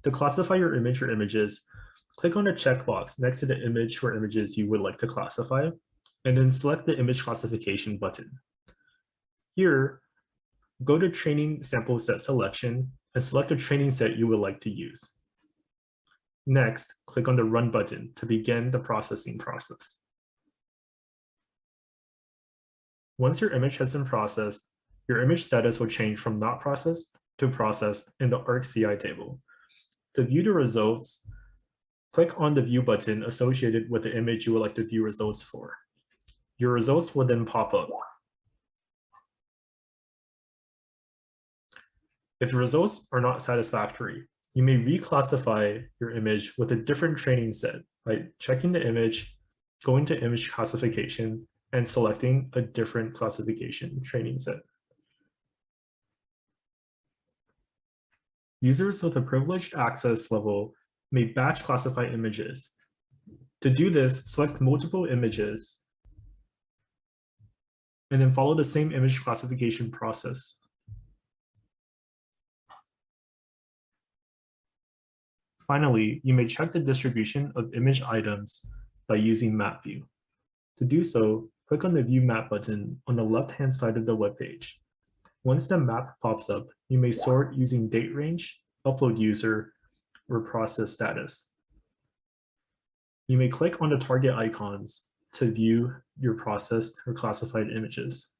To classify your image or images, click on the checkbox next to the image or images you would like to classify, and then select the image classification button. Here, go to Training Sample Set Selection and select a training set you would like to use. Next, click on the Run button to begin the processing process. Once your image has been processed, your image status will change from not processed to processed in the ArcCI table. To view the results, click on the View button associated with the image you would like to view results for. Your results will then pop up. If the results are not satisfactory, you may reclassify your image with a different training set by checking the image, going to image classification, and selecting a different classification training set. Users with a privileged access level may batch classify images. To do this, select multiple images and then follow the same image classification process. Finally, you may check the distribution of image items by using Map View. To do so, click on the View Map button on the left-hand side of the web page. Once the map pops up, you may sort using date range, upload user, or process status. You may click on the target icons to view your processed or classified images.